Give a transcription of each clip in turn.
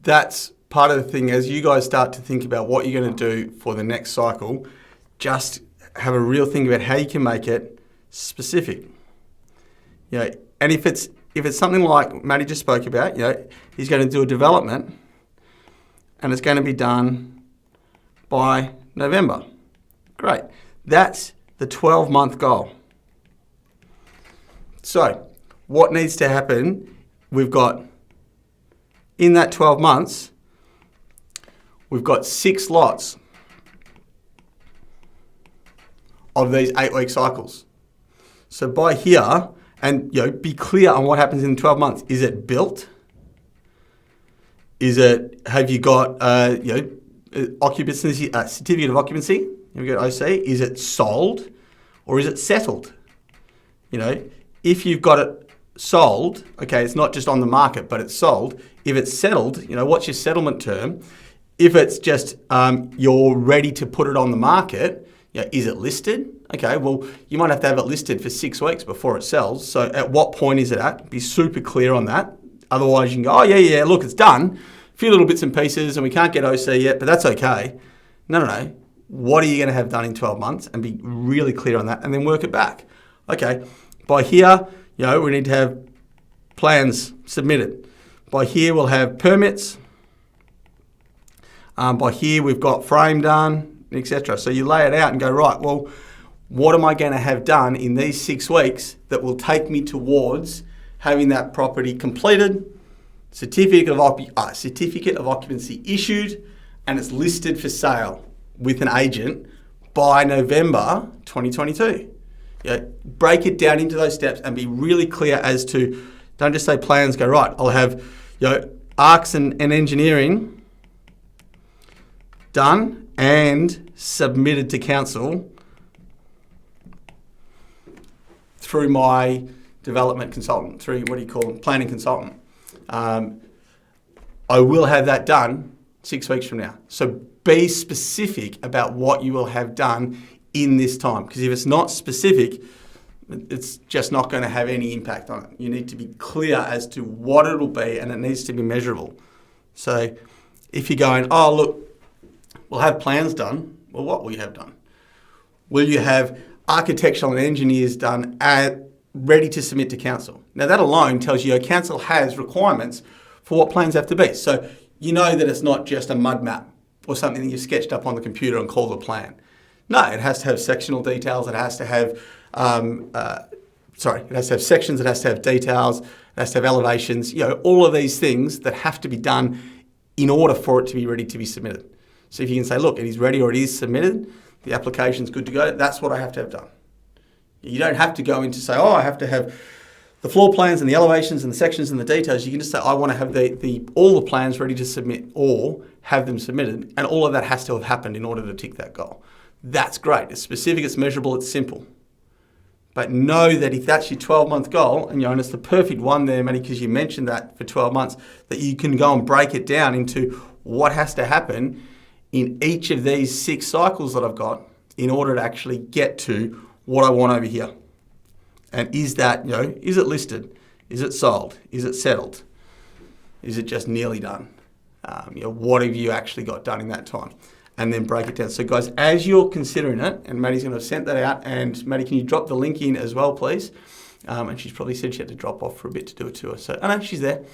that's part of the thing. As you guys start to think about what you're going to do for the next cycle, just have a real think about how you can make it specific. And if it's something like Matty just spoke about, he's going to do a development and it's going to be done by November. Great. That's the 12-month goal. So what needs to happen, we've got, in that 12 months, we've got 6 lots of these 8-week cycles. So by here, and be clear on what happens in 12 months. Is it built? Have you got occupancy, certificate of occupancy? Have you got OC? Is it sold or is it settled? If you've got it sold, okay, it's not just on the market, but it's sold. If it's settled, what's your settlement term? If it's just you're ready to put it on the market, is it listed? Okay, well, you might have to have it listed for 6 weeks before it sells. So at what point is it at? Be super clear on that. Otherwise, you can go, oh, yeah, look, it's done. A few little bits and pieces, and we can't get OC yet, but that's okay. No. What are you going to have done in 12 months? And be really clear on that, and then work it back. Okay, by here, we need to have plans submitted. By here, we'll have permits. By here, we've got frame done, etc. So you lay it out and go, right, well, what am I going to have done in these 6 weeks that will take me towards having that property completed, certificate of occupancy issued, and it's listed for sale with an agent by November 2022. Break it down into those steps and be really clear as to, don't just say plans, go, right, I'll have ARCs and engineering done and submitted to council through my development consultant, through planning consultant. I will have that done 6 weeks from now. So be specific about what you will have done in this time, because if it's not specific, it's just not going to have any impact on it. You need to be clear as to what it'll be, and it needs to be measurable. So if you're going, oh, look, we'll have plans done, well, what will you have done? Will you have architectural and engineers done ready to submit to council? Now that alone tells you council has requirements for what plans have to be. So you know that it's not just a mud map or something that you sketched up on the computer and called a plan. No, it has to have sectional details. It has to have, it has to have sections. It has to have details. It has to have elevations. All of these things that have to be done in order for it to be ready to be submitted. So if you can say, look, it is ready or it is submitted, the application's good to go, that's what I have to have done. You don't have to go into say, oh, I have to have the floor plans and the elevations and the sections and the details. You can just say, I want to have all the plans ready to submit or have them submitted, and all of that has to have happened in order to tick that goal. That's great. It's specific, it's measurable, it's simple. But know that if that's your 12-month goal, and it's the perfect one there, Matty, because you mentioned that for 12 months, that you can go and break it down into what has to happen in each of these 6 cycles that I've got in order to actually get to what I want over here. And is that, is it listed? Is it sold? Is it settled? Is it just nearly done? What have you actually got done in that time? And then break it down. So guys, as you're considering it, and Maddie's going to have sent that out, and Maddie, can you drop the link in as well, please? And she's probably said she had to drop off for a bit to do a tour. So, I know she's there.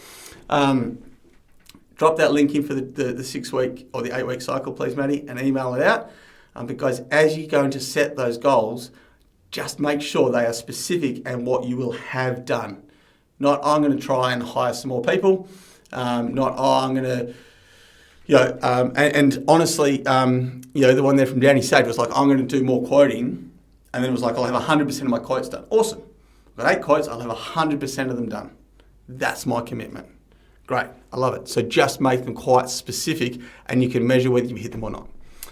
Drop that link in for the 6 week or the 8 week cycle, please, Maddie, and email it out. But guys, as you're going to set those goals, just make sure they are specific and what you will have done. Not, I'm going to try and hire some more people. Not, I'm going to, and honestly, the one there from Danny Sage was like, I'm going to do more quoting. And then it was like, I'll have 100% of my quotes done. Awesome. I've got 8 quotes, I'll have 100% of them done. That's my commitment. Great. I love it. So just make them quite specific and you can measure whether you hit them or not.